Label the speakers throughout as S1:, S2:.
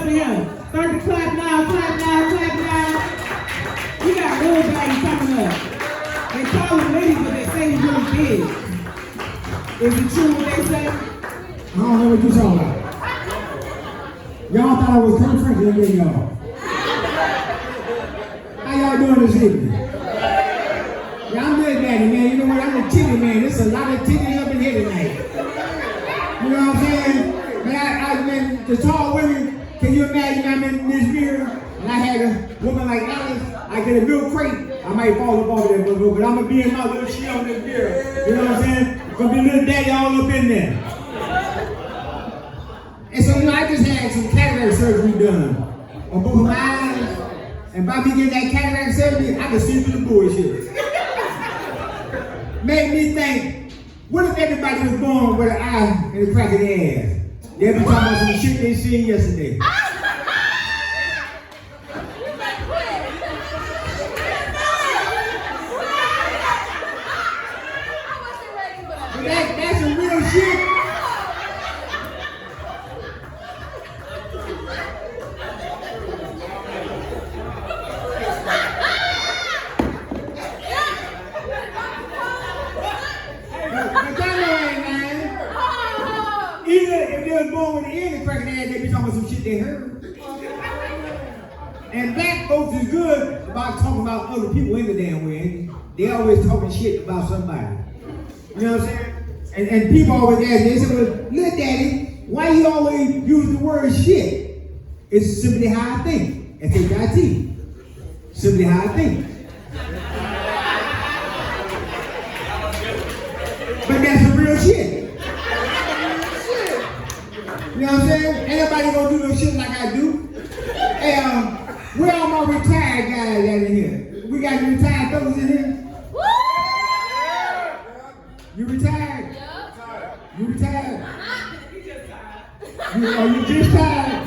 S1: for him. Start to clap now, clap now, clap now. We got real babies coming up. They call them ladies, but they say he's really big. Is it true what they say?
S2: I don't know what you're talking about. Y'all thought I was Kurt Franklin, didn't y'all? How y'all doing this evening? Yeah, I'm good, Daddy, man. You know what? I'm a titty man. There's a lot of titties up in here tonight. You know what I'm saying? Man, the tall women, can you imagine I'm in this mirror and I had a woman like Alice, I get a milk crate, I might fall up over there, but I'm going to be in my little shit on this mirror. You know what I'm saying? Going to be little daddy all up in there. And so, I just had some cataract surgery done on both of my eyes. And by me getting that cataract surgery, I could see through the bullshit. Made me think, what if everybody was born with an eye and a crack in their ass? They be talking about some shit they seen yesterday. That's some real shit. Born with the ear and cracking their ass, they be talking about some shit they heard. And black folks is good about talking about other people in the damn way. They always talking shit about somebody. You know what I'm saying? And people always ask me, they say, well, look, Daddy, why you always use the word shit? It's simply how I think. S-H-I-T. Simply how I think. But that's some real shit. You know what I'm saying? Ain't nobody gonna do no shit like I do. Hey, where are my retired guys at in here? We got any retired fellas in here? Woo! You retired? Yep. You retired? You just tired?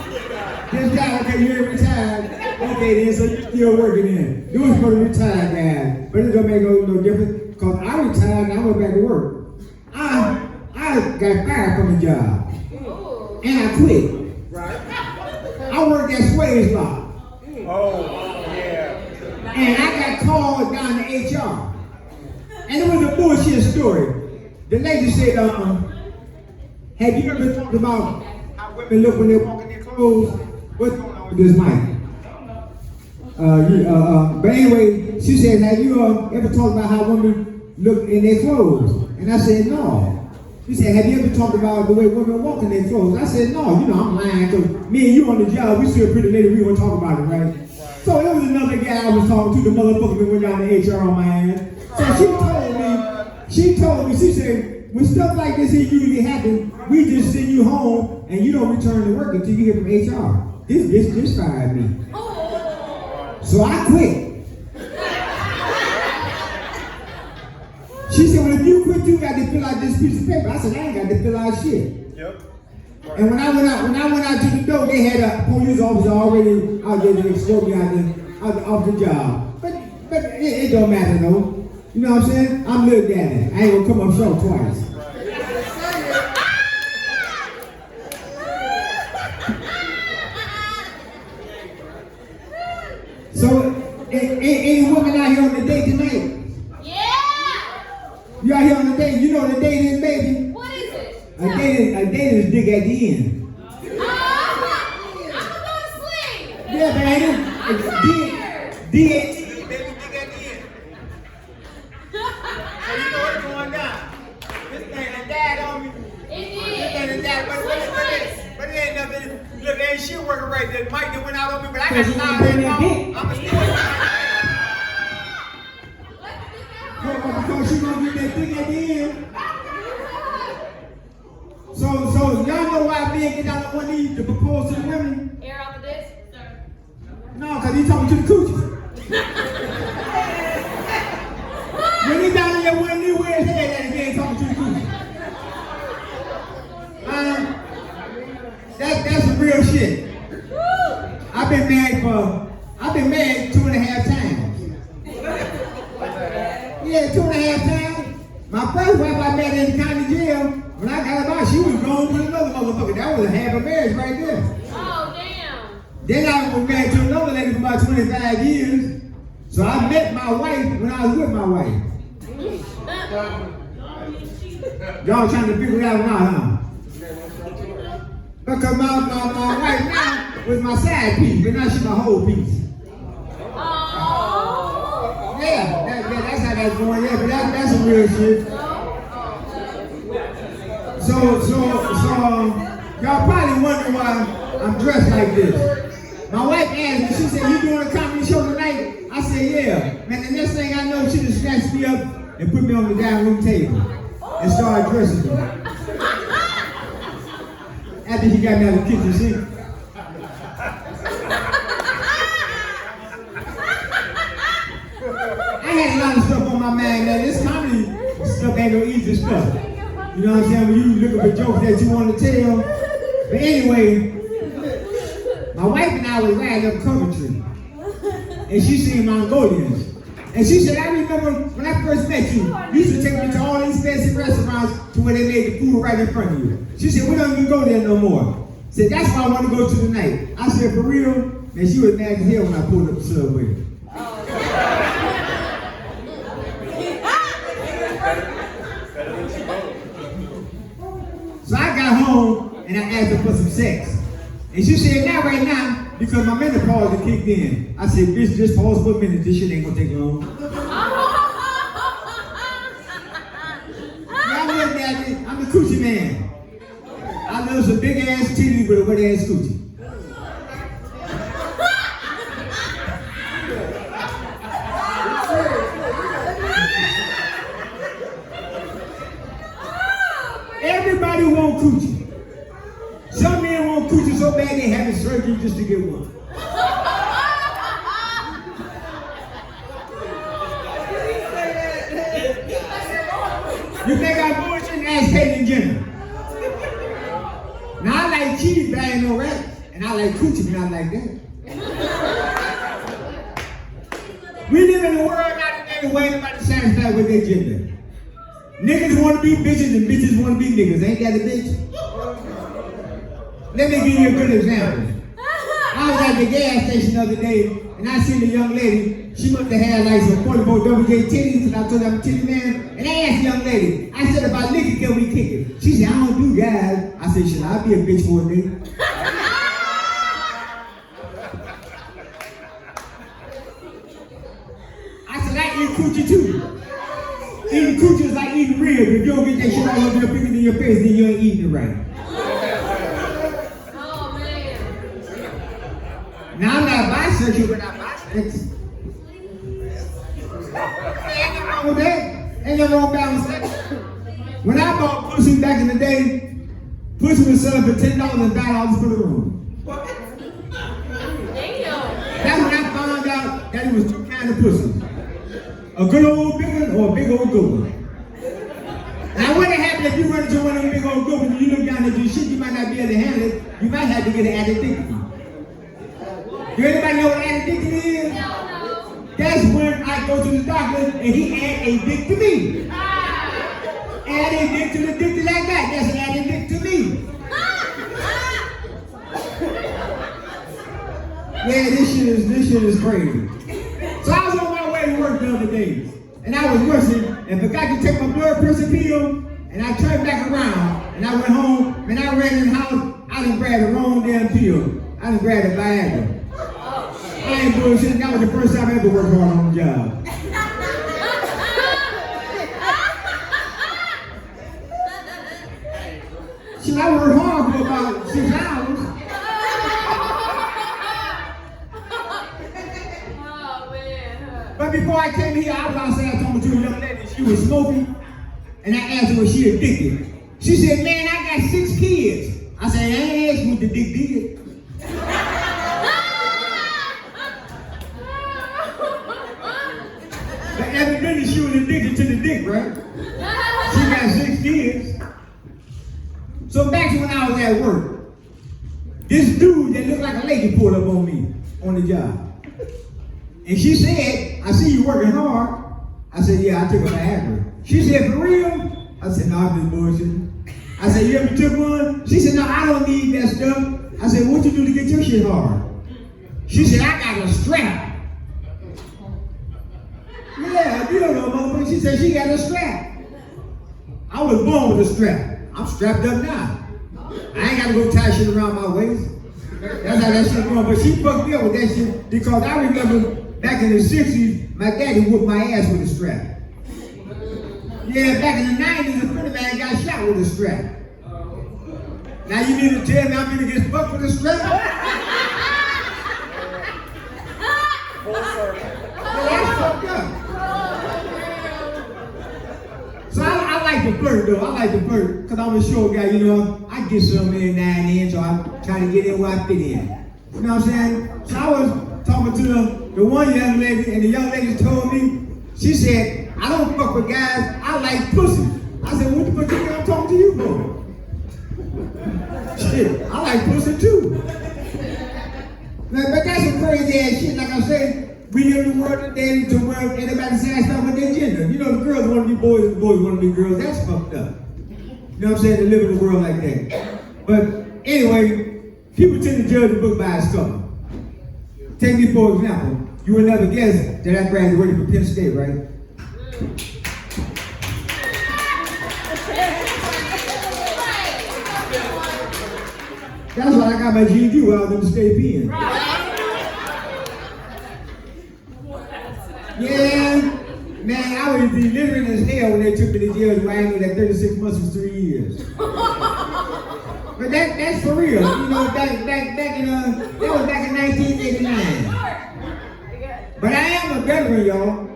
S2: Just tired, okay, you ain't retired. Okay then, so you still working in. You was for the retired guys. But it don't make no difference. Because I retired and I went back to work. I got fired from the job. And I quit. Right. I worked at Sway's Lot.
S3: Oh, yeah.
S2: And I got called down to HR. And it was a bullshit story. The lady said, have you ever talked about how women look when they walk in their clothes? What's going on with this mic? But anyway, she said, have you ever talked about how women look in their clothes? And I said, no. She said, have you ever talked about the way women walk in their clothes? I said, no, I'm lying. Because me and you on the job, we see a pretty lady, we gonna talk about it, right? So there was another guy I was talking to, the motherfucker that went down to HR on my ass. So she told me, she said, when stuff like this here usually happens, we just send you home and you don't return to work until you get from HR. This fired me. So I quit. She said, well, if you quit, you got to fill out this piece of paper. I said, I ain't got to fill out shit.
S3: Yep. Right.
S2: And when I went out to the door, they had a police officer already out there to escort me off the job. But it don't matter though. You know what I'm saying? I'm little daddy. I ain't gonna come up short twice. So, any woman out here on the date tonight? You out here on the date, you know what a date is, baby?
S4: What is it?
S2: A date is dig at the end.
S4: I'm gonna go to sleep.
S2: Yeah, baby.
S4: I'm tired.
S2: D-A-T-E,
S3: Baby, dig at the end. So you know what's going down. This thing that died on me.
S4: It
S3: This thing that
S4: did.
S3: died, but it ain't nothing. Look, ain't shit working right there. Mike that went out on me, but I got
S2: Because
S3: to
S2: you
S3: stop
S2: ain't
S3: that
S2: bring
S3: phone.
S2: that
S3: I'm a
S2: because she gonna get that thing at the end. So y'all know why men get down on one knee to propose to the women?
S4: Air out the disc, sir.
S2: No, because he talking to the coochies. When he down on that one knee, where his head at, he ain't talking to the coochies. That's some real shit. I've been married 2.5 times. Yeah, 2.5 times. My first wife I met in the county jail. When I got her out, she was grown with another motherfucker. That was a half a marriage right there.
S4: Oh, damn.
S2: Then I was married to another lady for about 25 years. So I met my wife when I was with my wife. Y'all trying to figure it out now, huh? Because my wife now was my side piece, but now she's my whole piece. Yeah, that's how that's going. Yeah, but that's some real shit. So y'all probably wonder why I'm dressed like this. My wife asked me, she said, "You doing a comedy show tonight?" I said, "Yeah." Man, the next thing I know, she just snatched me up and put me on the dining room table and started dressing me. After he got me out of the kitchen sink. I had a lot of stuff on my mind, man. This comedy stuff ain't no easy stuff. You know what I'm saying? When you looking for jokes that you want to tell. But anyway, my wife and I was riding up Coventry. And she seen Mongolians. And she said, "I remember when I first met you, you used to take me to all these fancy restaurants to where they made the food right in front of you." She said, "We don't even go there no more." Said, "That's why I want to go to tonight." I said, "For real?" And she was mad as hell when I pulled up the subway. So I got home and I asked her for some sex. And she said, "Not right now, because my menopause had kicked in." I said, "Bitch, just pause for a minute. This shit ain't gonna take long." Y'all look at me. I'm the coochie man. I love some big ass titties with a wet ass coochie. Everybody want coochie. Some men want coochie so bad they having surgery just to get one. You think I'm bullshitting? Ask Caitlyn Jenner. Now I like cheese, but I ain't no rat. And I like coochie, but not like that. We live in a world not today where everybody satisfied with their gender. Niggas want to be bitches and bitches want to be niggas. Ain't that a bitch? Let me give you a good example. I was at the gas station the other day and I seen a young lady. She must have had like some 44 WJ titties because I told her I'm a titty man. And I asked the young lady, I said, "About liquor, can we kick it?" She said, "I don't do guys." I said, "Should I be a bitch for a nigga?" I said, "I eat coochie too." Eating coochie is like eating ribs. If you don't get that shit all over your finger in your face, then you ain't eating it right.
S4: Oh, man.
S2: Now I'm not bisexual, but I'm bisexual. Ain't nothing wrong with that. Ain't nothing wrong with balance. When I bought pussy back in the day, pussy was selling for $10 and $5 for the room.
S4: Damn.
S2: That's when I found out that it was two kinds of pussy. A good old big one or a big old good one. Now what happened if you run into one of them big old good ones and you look down at your shit, you might not be able to handle it. You might have to get an addicted. Do anybody know what addicted is?
S4: No.
S2: That's when I go to the doctor and he add a dick to me. Add a dick to the dick that I got. That's add a dick to me. Yeah, this shit is crazy. So I was on my way to work the other day, and I was rushing and forgot to take my blood pressure pill, and I turned back around, and I went home, and I ran in the house, I done grabbed the wrong damn pill. I done grabbed a Viagra. I ain't bullshitting, that was the first time I ever worked hard on the job. Shit, I worked hard for about 6 hours. But before I came here, I was outside talking to a young lady. She was smoking, and I asked her was she addicted. She said, "Man, I got 6 kids." I said, "I ain't asked you what the dick did." But evidently she was addicted to the dick, right? She got 6 kids. So back to when I was at work, this dude that looked like a lady pulled up on me on the job. And she said, "I see you working hard." I said, "Yeah, I took a Viagra." She said, "For real?" I said, "No, I'm just bullshitting." I said, "You ever took one?" She said, "No, I don't need that stuff." I said, "What you do to get your shit hard?" She said, I got a strap. Yeah, you don't know, motherfucker. She said she got a strap. I was born with a strap. I'm strapped up now. I ain't got to go tie shit around my waist. That's how that shit going. But she fucked me up with that shit because I remember back in the 60s, my daddy whooped my ass with a strap. Yeah, back in the 90s, a friend of mine got shot with a strap. Now you mean to tell me I'm gonna get fucked with a strap? Yeah, that's fucked up. So I like to flirt though. I like to flirt because I'm a short guy, you know. I get some in now and then, so I'm trying to get in where I fit in. You know what I'm saying? So I was talking to the one young lady, and the young lady told me, she said, I don't fuck with guys, I like pussy. I said, what the fuck you think I'm talking to you for? Shit, I like pussy too. But that's some crazy ass shit. Like I said, we in the world today to where everybody says stuff with their gender. You know, the girls want to be boys and the boys want to be girls. That's fucked up. You know what I'm saying? To live in a world like that. But anyway, people tend to judge a book by its cover. Take me for example. You will never guess that I graduated from Penn State, right? That's why I got my GED while I was in the state pen. Yeah, man, I was delirious as hell when they took me to jail. I knew that 36 months was 3 years. But that's for real. You know, back in that was back in 1989. But I am a veteran, y'all.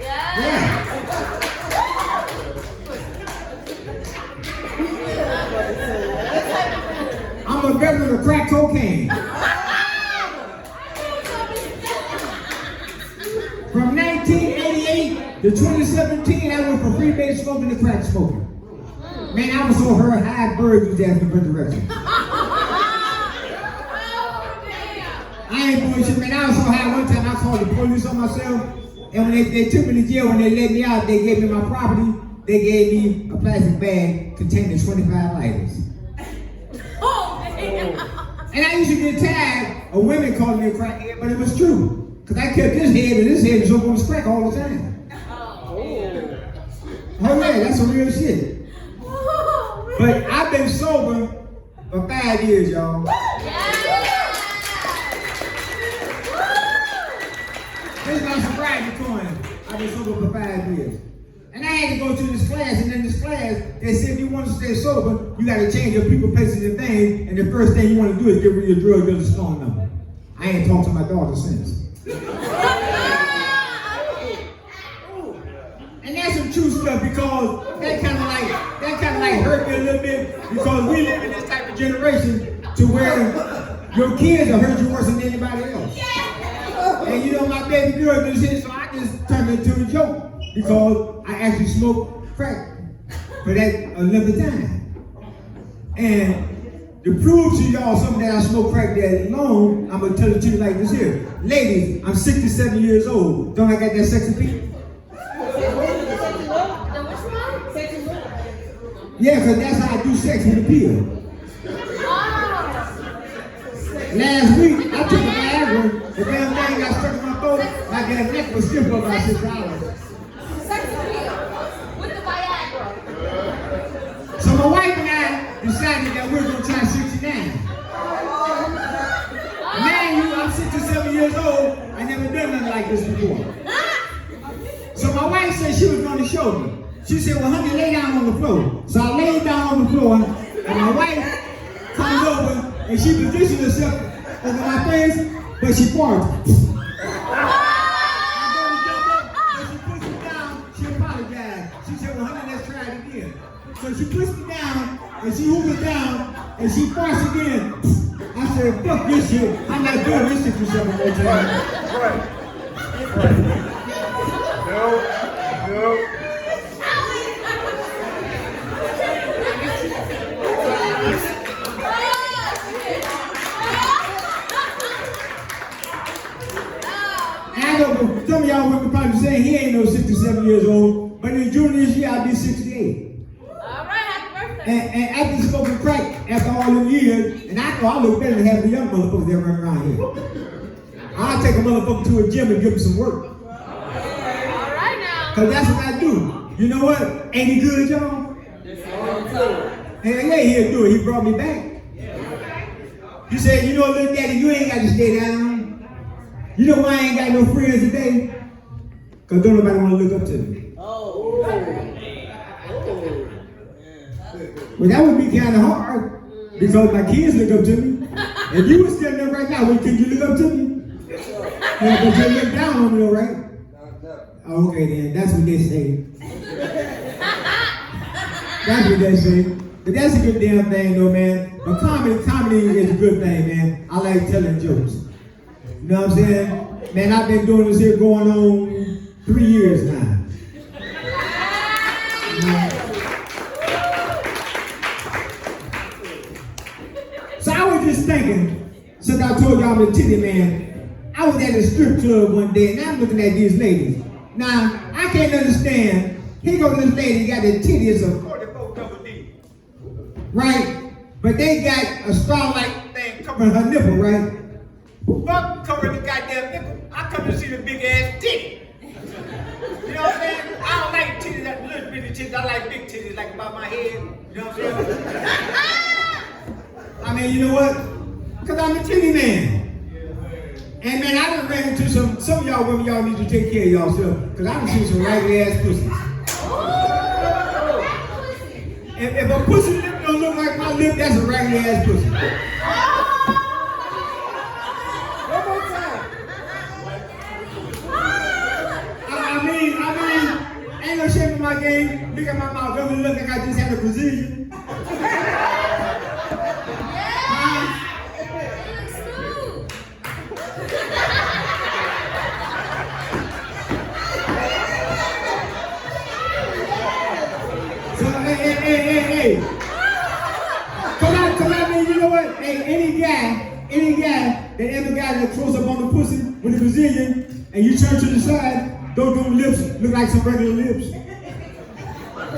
S2: Yeah. I'm a veteran of crack cocaine. From 1988 to 2017, I went from freebase smoking to crack smoking. Man, I was so high bird was after the direction. I ain't bullshit, man. I was so high one time I called the police on myself. And when they took me to jail, when they let me out, they gave me my property. They gave me a plastic bag containing 25 lighters. And I used to get tired of women calling me a crackhead, but it was true. Because I kept this head and this head was up on the crack all the time. Oh yeah, that's some real shit. But I've been sober for 5 years, y'all. This is my sobriety coin. I've been sober for 5 years. And I had to go to this class, and in this class, they said if you want to stay sober, you got to change your people, places, and things, and the first thing you want to do is get rid of your drug dealer's phone number. I ain't talked to my daughter since. And that's some true stuff because that kind of like hurt me a little bit because we live in this type of generation to where your kids will hurt you worse than anybody else. And you know my baby girl does this, so I just turned it into a joke because I actually smoked crack for that another time. And to prove to y'all something that I smoke crack that long, I'm gonna tell it to you like this here. Ladies, I'm 67 years old. Don't I got that sexy beat? Yeah, because that's how I do sex with a pill. Last week, I took a Viagra. The damn thing got stuck in my throat. My damn neck was stiff for about 6 hours.
S4: With the Viagra.
S2: So my wife and I decided that we're going to try 69. Man, I'm 67 years old. I never done nothing like this before. So my wife said she was going to show me. She said, well, honey, lay down on the floor. So I laid down on the floor, and my wife comes over, and she positioned herself over my face, but she farted. I'm going to jump up, but she pushed me down. She apologized. She said, well, honey, let's try it again. So she pushed me down, and she hoovered down, and she farts again. I said, fuck this shit. I'm not doing this shit for 7 more times.
S3: No. I know some of y'all would probably say he ain't no 67 years old, but in June this year I'll be 68.
S4: All right, happy birthday.
S2: And after smoking crack, after all them years, and I know I look better than half the young motherfuckers that run around here. I'll take a motherfucker to a gym and give him some work.
S4: All right now.
S2: Because that's what I do. You know what? Ain't he good, y'all? Hell yeah, he'll do it. He brought me back. You said, you know, little daddy, you ain't got to stay down. You know why I ain't got no friends today? Because don't nobody want to look up to me. Well, that would be kind of hard because my kids look up to me. If you were standing there right now, well, could you look up to me? Yeah, but you look down on me, all right? Okay, then that's what they say. That's what they say. But that's a good damn thing, though, man. But comedy is a good thing, man. I like telling jokes. You know what I'm saying? Man, I've been doing this here going on 3 years now. So I was just thinking, since I told y'all I'm a titty man, I was at a strip club one day and I'm looking at these ladies. Now, I can't understand. Here goes this lady got the titties of
S3: 44 double D.
S2: right? But they got a starlight thing covering her nipple, right?
S3: Fuck covering the goddamn nipple. I come to see the big ass titty. You know what I'm saying? I don't like titties, that little bitty titties. I like big titties, like about my head. You know what I'm saying?
S2: I mean, you know what? Because I'm a titty man. And man, I done ran into some of y'all women, y'all need to take care of yourself. Because I done seen some raggedy ass pussies. If a pussy lip don't look like my lip, that's a raggedy ass pussy. I mean, ain't no shame in my game. Look at my mouth, don't it look like I just had a Brazilian? So, hey. Cause I mean, you know what? Hey, any guy that ever got that close up on the pussy with a Brazilian and you turn to the side, don't them lips look like some regular lips.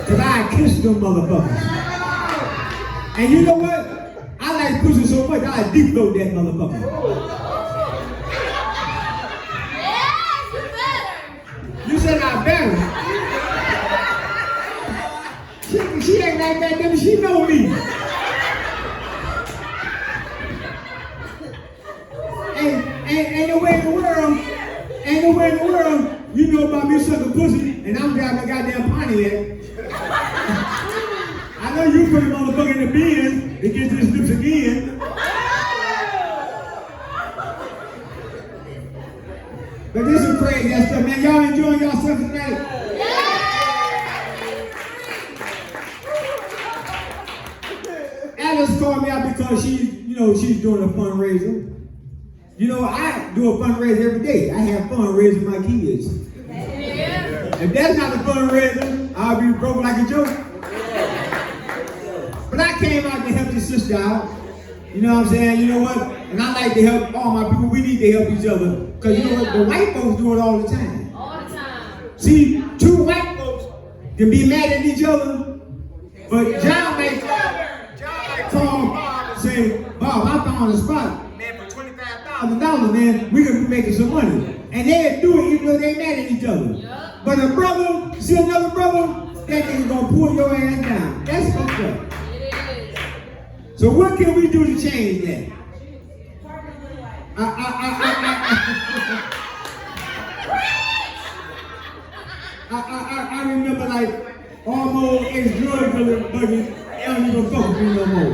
S2: Cause I kissed them motherfuckers. And you know what? I like pussy so much, I deep throat that motherfucker.
S4: Yes, you better.
S2: You said I better. She ain't like that, baby. She know me. Ain't no way in the world, you know about me sucking pussy, and I'm driving a goddamn Pontiac. I know you put him on the fucking the bin to get to his lips again. But this is crazy ass stuff, man. Y'all enjoying yourself tonight? Alice called me out because she's doing a fundraiser. You know, I do a fundraiser every day. I have fun raising my kids. If that's not a fundraiser, I'll be broke like a joke. But I came out to help your sister out. You know what I'm saying? You know what? And I like to help all my people. We need to help each other. Because you know what? The white folks do it all the time.
S4: All the time.
S2: See, two white folks can be mad at each other, but John may call and say, Bob, I found a spot.
S3: Man, for $25,000.
S2: $1,000, man, we gonna be making some money. And they'll do it even though they mad at each other.
S4: Yep.
S2: But a brother, see another brother, that nigga gonna pull your ass down. That's fucked up.
S4: It is.
S2: So what can we do to change that? I remember like almost ex-drug dealer buddy, they don't even fuck with me no more.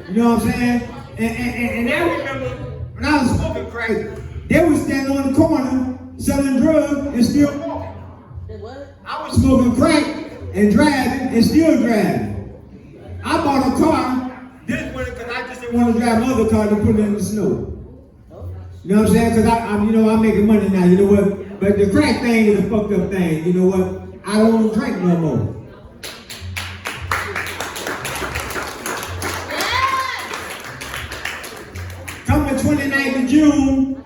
S2: You know what I'm saying? And I remember when I was smoking crack, they was standing on the corner selling drugs and still walking. I was smoking crack and driving and still driving. I bought a car. This one because I just didn't want to drive my other car to put it in the snow. You know what I'm saying? Because I'm making money now, you know what? But the crack thing is a fucked up thing, you know what? I don't want to drink no more. Coming 29th of June,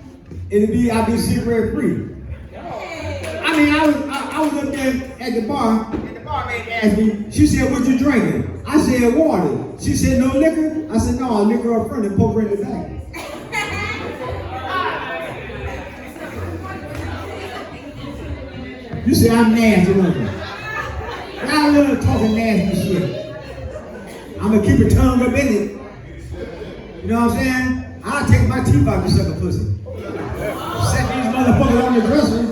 S2: I'll be cigarette free. I mean, I was up there at the bar, and the barmaid asked me, she said, what you drinking? I said, water. She said, no liquor? I said, no, liquor up front and poke her in the back. You say I'm nasty, don't you? I love talking nasty shit. I'm gonna keep a tongue up in it. You know what I'm saying? I'll take my teeth out to suck a pussy. Set these motherfuckers on the dresser.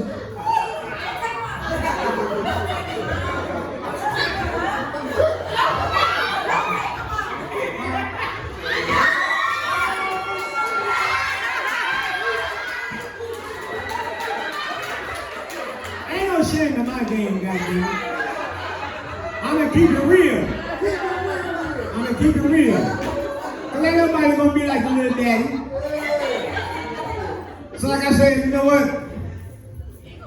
S2: Ain't no shame in my game, goddamn. I'm gonna keep it real. I'm gonna keep it real. Cause ain't nobody gonna be like the little daddy. So like I said, you know what?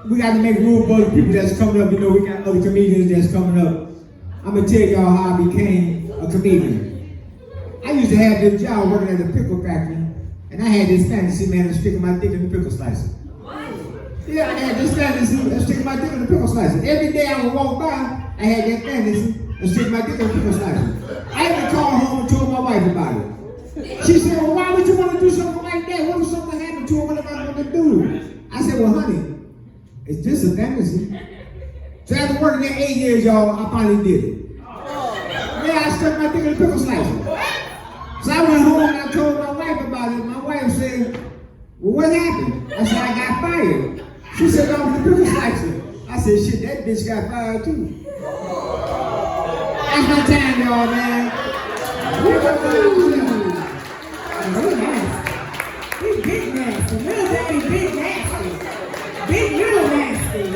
S2: We got to make room for the people that's coming up. You know, we got other comedians that's coming up. I'm gonna tell y'all how I became a comedian. I used to have this job working at a pickle factory, and I had this fantasy, man, of sticking my dick in the pickle slicer. Yeah, I had this fantasy of sticking my dick in the pickle slicer. Every day I would walk by, I had that fantasy of sticking my dick in the pickle slicer. I had to call home and told my wife about it. She said, well, why would you want to do something like that? What if something happened to her? What am I going to do? I said, well, honey, it's just a fantasy. So after working there 8 years, y'all, I finally did it. Yeah, I stuck my dick in the pickle slicer. So I went home and I told my wife about it. My wife said, well, what happened? I said, I got fired. She said, no, the pickle slicer. I said, shit, that bitch got fired too. That's my time, y'all, man.
S1: He's big nasty. Little daddy, big nasty. Big little nasty. Ooh,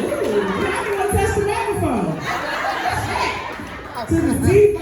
S1: I don't want to touch the microphone. To the deep